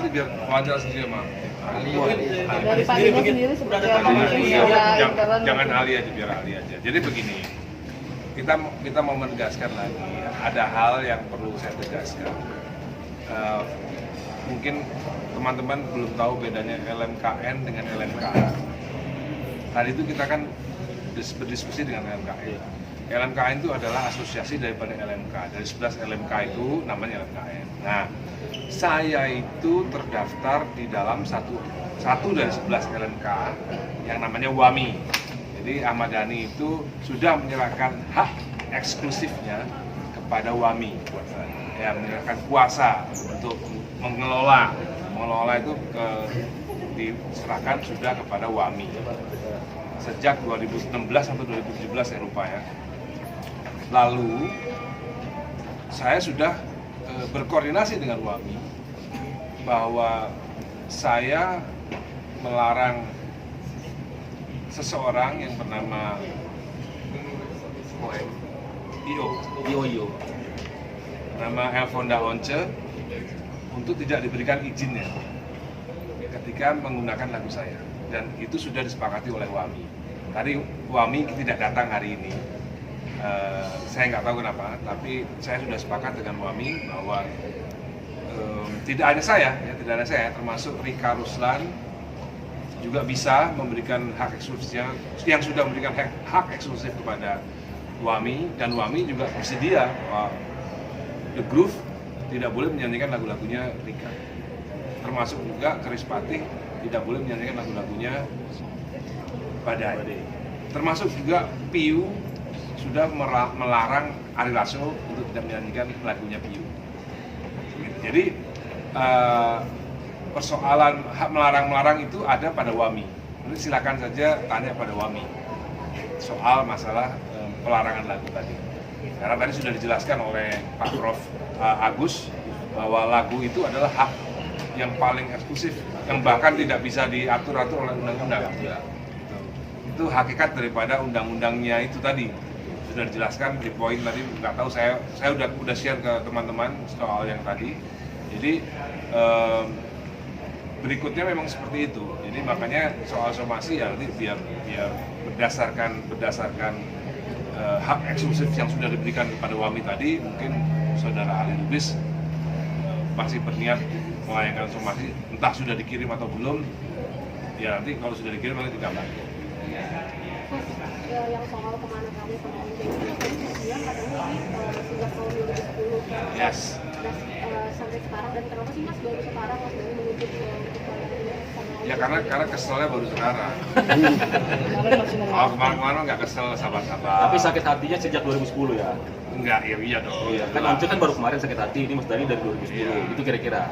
nanti biar wawancara sendiri sama ahli. Dari Pak Nino sendiri seperti apa mungkin Jangan ahli aja, biar ahli aja. Jadi begini, kita mau menegaskan lagi, ada hal yang perlu saya tegaskan. Mungkin teman-teman belum tahu bedanya LMKN dengan LMKA. Tadi itu kita kan berdiskusi dengan LMKN. LMKN itu adalah asosiasi daripada LMK. Dari 11 LMK itu namanya LMKN. Nah, saya itu terdaftar di dalam satu dari 11 LMK yang namanya WAMI. Jadi Ahmad Dhani itu sudah menyerahkan hak eksklusifnya kepada WAMI, ya, menyerahkan kuasa untuk mengelola itu diserahkan sudah kepada WAMI sejak 2016 atau 2017 saya lupa ya. Lalu saya sudah berkoordinasi dengan WAMI bahwa saya melarang seseorang yang bernama Io nama Elfonda Once untuk tidak diberikan izinnya ketika menggunakan lagu saya, dan itu sudah disepakati oleh WAMI. Tadi WAMI tidak datang hari ini, saya nggak tahu kenapa, tapi saya sudah sepakat dengan WAMI bahwa tidak hanya saya, termasuk Rika Ruslan juga bisa memberikan hak eksklusifnya, yang sudah memberikan hak eksklusif kepada WAMI, dan WAMI juga bersedia bahwa The Groove tidak boleh menyanyikan lagu-lagunya Rika, termasuk juga Kerispatih tidak boleh menyanyikan lagu-lagunya Badai, termasuk juga Piu sudah melarang Ari Lasso untuk tidak menyanyikan lagunya Piu. Jadi persoalan hak melarang itu ada pada WAMI. Nanti silakan saja tanya pada WAMI soal masalah pelarangan lagu tadi. Karena tadi sudah dijelaskan oleh Pak Prof. Agus bahwa lagu itu adalah hak yang paling eksklusif, yang bahkan tidak bisa diatur-atur oleh undang-undang. Itu hakikat daripada undang-undangnya itu tadi sudah dijelaskan di poin tadi. Nggak tahu, saya udah share ke teman-teman soal yang tadi. Jadi berikutnya memang seperti itu. Jadi makanya soal somasi ya nanti biar berdasarkan hak eksklusif yang sudah diberikan kepada WAMI tadi, mungkin saudara Ali Lubis masih berniat melayangkan somasi, entah sudah dikirim atau belum. Ya nanti kalau sudah dikirim nanti dikabarin. Yang soal kemana kami sama Om Deddy tadi bilang katanya ini sejak tahun 2010. Yes. Sampai sekarang, dan kenapa sih Mas baru sekarang Mas Dhani menuntut untuk sama Ya karena keselnya baru sekarang. Kalau kemarin-kemarin nggak kesel, sabar-sabar. Tapi sakit hatinya sejak 2010 ya? Enggak, iya dong. Iya. Kan Once kan baru kemarin sakit hati, ini Mas Dhani dari 2010. Iya. Itu kira-kira.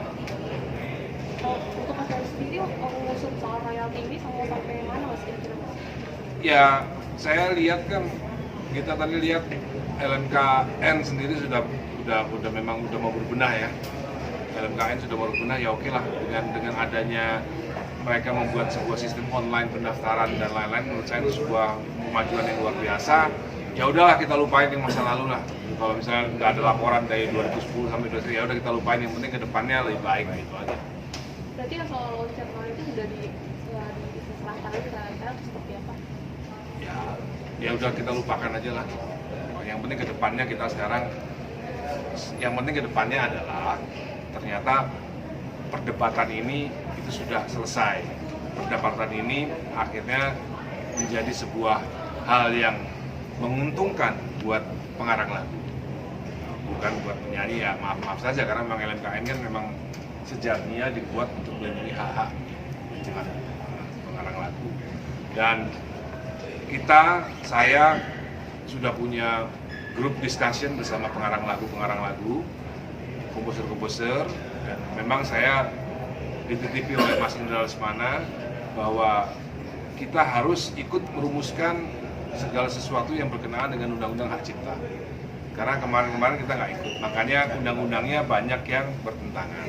Untuk Mas Dhani sendiri mengusut soal royalti ini sampai mana Mas kira-kira Mas? Ya, saya lihat kan, kita tadi lihat LMKN sendiri sudah memang udah mau berbenah ya. LMKN sudah mau berbenah, ya oke lah, dengan adanya mereka membuat sebuah sistem online pendaftaran dan lain-lain, menurut saya itu sebuah kemajuan yang luar biasa. Ya udahlah, kita lupain yang masa lalu lah. Kalau misalnya nggak ada laporan dari 2010 sampai 2010, ya udah kita lupain, yang penting kedepannya lebih baik gitu aja. Berarti yang soal loncat kemarin itu sudah diserahkan sekarang seperti apa? Ya udah, kita lupakan aja lah. Yang penting kedepannya kita sekarang, yang penting kedepannya adalah ternyata perdebatan ini itu sudah selesai. Perdebatan ini akhirnya menjadi sebuah hal yang menguntungkan buat pengarang lagu, bukan buat penyanyi. Ya maaf saja, karena memang LMKN kan memang sejatinya dibuat untuk melindungi hak-hak pengarang lagu. Dan saya sudah punya grup discussion bersama pengarang lagu, komposer, dan memang saya dititipi oleh Mas Indra Lesmana bahwa kita harus ikut merumuskan segala sesuatu yang berkenaan dengan undang-undang hak cipta. Karena kemarin kita nggak ikut, makanya undang-undangnya banyak yang bertentangan.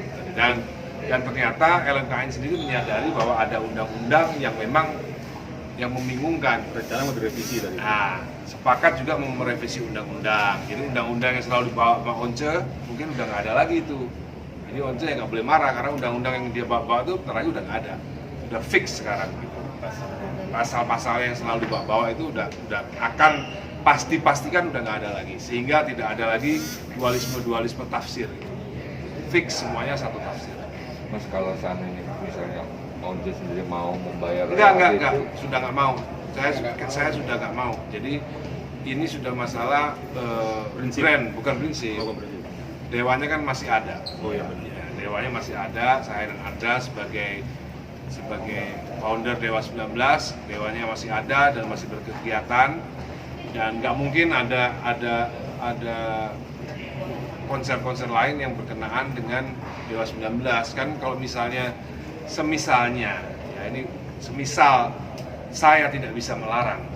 Dan ternyata LMKN sendiri menyadari bahwa ada undang-undang yang memang yang membingungkan. Rencana mau direvisi tadi. Nah, sepakat juga mau merevisi undang-undang. Jadi undang-undang yang selalu dibawa sama Once mungkin udah nggak ada lagi itu. Ini Jadi Once ya nggak boleh marah karena undang-undang yang dia bawa itu terakhir udah nggak ada, udah fix sekarang. Gitu. Pasal-pasal yang selalu dibawa itu udah akan pastikan udah nggak ada lagi, sehingga tidak ada lagi dualisme tafsir. Gitu. Fix semuanya satu tafsir. Mas, kalau seandainya misalnya Once sendiri mau membayar Enggak, sudah nggak mau. Saya sudah nggak mau. Jadi ini sudah masalah brand, bukan prinsip. Dewanya kan masih ada. Oh ya benar. Ya, dewanya masih ada. Saya dan Anda sebagai founder Dewa 19, dewanya masih ada dan masih berkegiatan. Dan nggak mungkin ada konser-konser lain yang berkenaan dengan Dewa 19. Kan kalau semisalnya, ya ini semisal saya tidak bisa melarang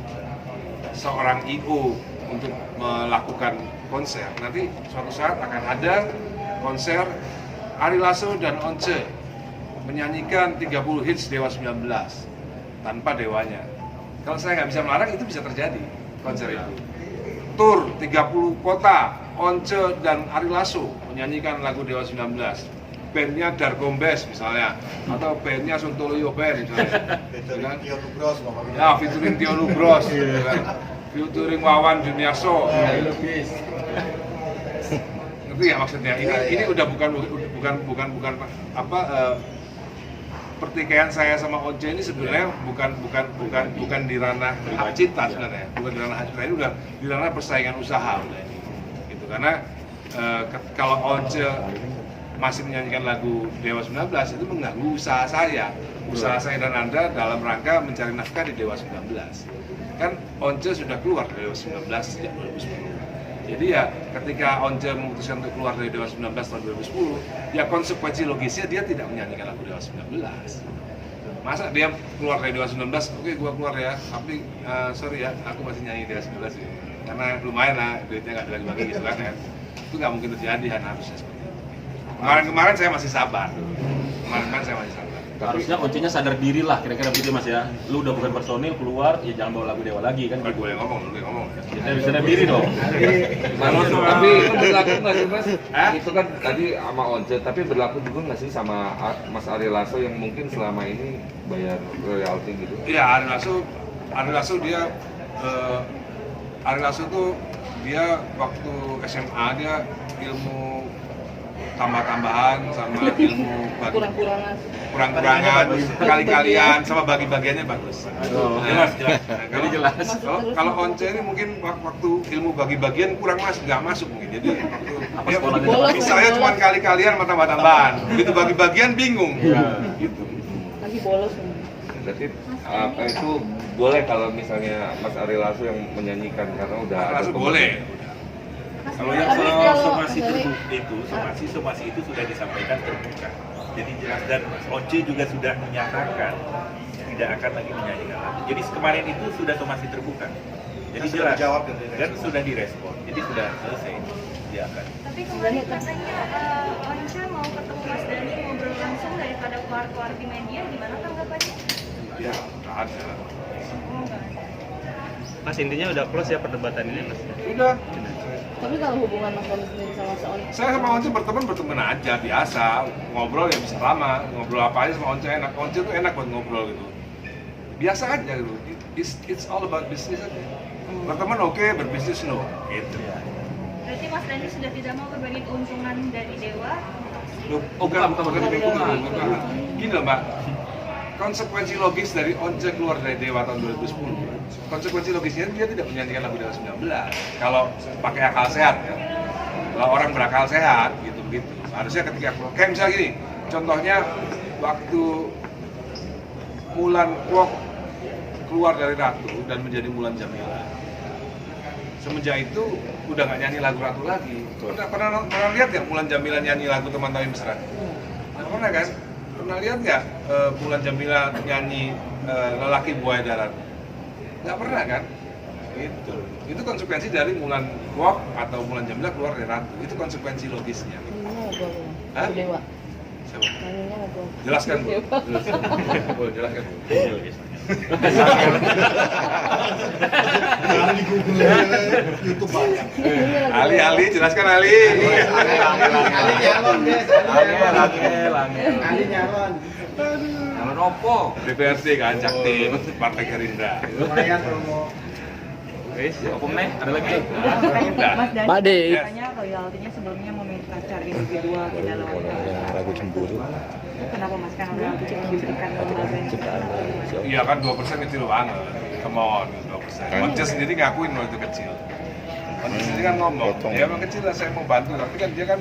seorang IO untuk melakukan konser, nanti suatu saat akan ada konser Ari Lasso dan Once menyanyikan 30 hits Dewa 19 tanpa dewanya. Kalau saya nggak bisa melarang, itu bisa terjadi konser itu. Tur 30 kota, Once dan Ari Lasso menyanyikan lagu Dewa 19. Bandnya Dargombes misalnya, atau bandnya Sontoloyo Band misalnya. Tio Nugros, Ya, featuring Tio Nugros, featuring Wawan Juniarso. Ngerti ya maksudnya? Ini udah bukan pertikaian saya sama Once ini sebenarnya bukan di ranah hak cipta sebenarnya, bukan di ranah hak cipta, ini udah di ranah persaingan usaha udah ini. Gitu. Karena kalau Once masih menyanyikan lagu Dewa 19 itu mengganggu usaha saya dan Anda dalam rangka mencari nafkah di Dewa 19. Kan Once sudah keluar dari Dewa 19 sejak 2010. Jadi ya ketika Once memutuskan untuk keluar dari Dewa 19 tahun 2010, ya konsekuensi logisnya dia tidak menyanyikan lagu Dewa 19. Masa dia keluar dari Dewa 19, oke gua keluar ya, tapi sorry ya, aku masih nyanyi Dewa 19 ya. Karena lumayan lah, duitnya nggak dibagi-bagi gitu kan ya. Itu nggak mungkin terjadi, harusnya seperti itu. Kemarin saya masih sabar. Harusnya Once-nya sadar diri lah, kira-kira begitu Mas ya. Lu udah bukan personil, keluar, ya jangan bawa lagu Dewa lagi kan. Gue yang ngomong. Kita bisa sadar diri dong. Tapi itu berlaku nggak sih Mas? Itu kan tadi sama Once, tapi berlaku juga nggak sih sama Mas Ari Lasso yang mungkin selama ini bayar royalti gitu? Iya, Ari Lasso dia Ari Lasso tuh dia waktu SMA dia ilmu tambah-tambahan sama ilmu kurang-kurangan, kali-kalian sama bagi-bagiannya bagus. Jelas. Jadi jelas. Kalau Once ini mungkin waktu ilmu bagi-bagian nggak masuk mungkin. Jadi waktu dia misalnya cuma kali-kalian sama tambah-tambahan, begitu bagi-bagian bingung. Gitu. Lagi bolos. Berarti apa itu boleh kalau misalnya Mas Ari Lasso yang menyanyikan karena udah Ari ada Lasso boleh. Kalau yang soal somasi itu sudah disampaikan terbuka. Jadi jelas, dan Once juga sudah menyatakan tidak akan lagi menyanyikan lagu. Jadi kemarin itu sudah somasi terbuka. Jadi jelas dan sudah direspon. Jadi sudah selesai. Dia akan. Tapi kemarin katanya Once mau ketemu Mas Dhani ngobrol langsung daripada keluar-keluar di media, gimana tanggapannya? Ya, nggak ada. Mas, intinya udah close ya perdebatan ini Mas? Udah. Tapi kalau hubungan Mas Dhani sendiri sama Once? Saya sama Once berteman aja biasa, ngobrol ya bisa lama, ngobrol apa aja sama Once enak. Once tuh enak buat ngobrol gitu. Biasa aja gitu. It's all about business aja. Berteman oke, berbisnis no. Gitu. Berarti Mas Dhani sudah tidak mau berbagi keuntungan dari Dewa? Bukan. Gini loh Mbak, konsekuensi logis dari Once keluar dari Dewa tahun 2010, konsekuensi logisnya dia tidak menyanyikan lagu Dewa 19 kalau pakai akal sehat ya. Kalau orang berakal sehat gitu harusnya ketika kayak misalnya gini, contohnya waktu Mulan Kwok keluar dari Ratu dan menjadi Mulan Jamila, semenjak itu udah nggak nyanyi lagu Ratu lagi. Pernah lihat nggak Mulan Jamila nyanyi lagu Teman Tawi Mesra? Pernah kan? Pernah lihat nggak Mulan Jamila nyanyi Lelaki Buaya Darat? Nggak pernah kan? Itu konsekuensi dari Mulan Kwok atau Mulan Jamila keluar dari Ratu. Itu konsekuensi logisnya. Hah? Dewa. Siapa? Nyanyinya ngobrol. Jelaskan Bu. Jelaskan Bu. Karena di Google YouTube banyak. Ali, jelaskan Ali. Ali nyalon guys, Ali nyalon. Kalau Nopo. DPRD kan, Jaktim, Partai Gerindra. Lumayan promo. Wis, apa meneh? Ada lagi? Udah. Mas Dhani, Pak De. katanya royaltinya sebelumnya meminta cara individual tidak lewat ragu cemburu. kenapa Mas kan royalti cuma diberikan lembaga yang atau gimana? Iya kan 2% kecil banget. Come on, 2%. Once sendiri ngakuin kalau itu kecil. Once sendiri kan ngomong, ya emang kecil lah saya mau bantu, tapi kan dia kan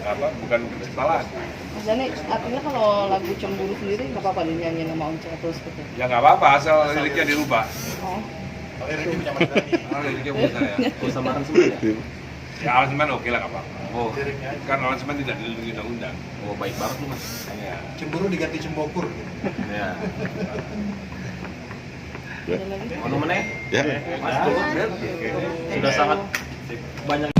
apa bukan pencipta lagu. Mas Dhani, artinya kalau lagu cemburu sendiri nggak apa-apa dinyanyiin sama Once terus gitu? Ya nggak apa-apa asal liriknya dirubah. Oh. Kalau ini punya Mas Dhani. Liriknya punya saya. Oh, sama aransemen ya? Ya aransemen oke lah nggak apa-apa. Oh, Kan aransemen tidak dilindungi undang-undang. oh baik banget lu, Mas. Ya. Cemburu diganti cembokur. Ya. Ada lagi? Ono meneh? Ya. Mas, cukup. Sudah sangat banyak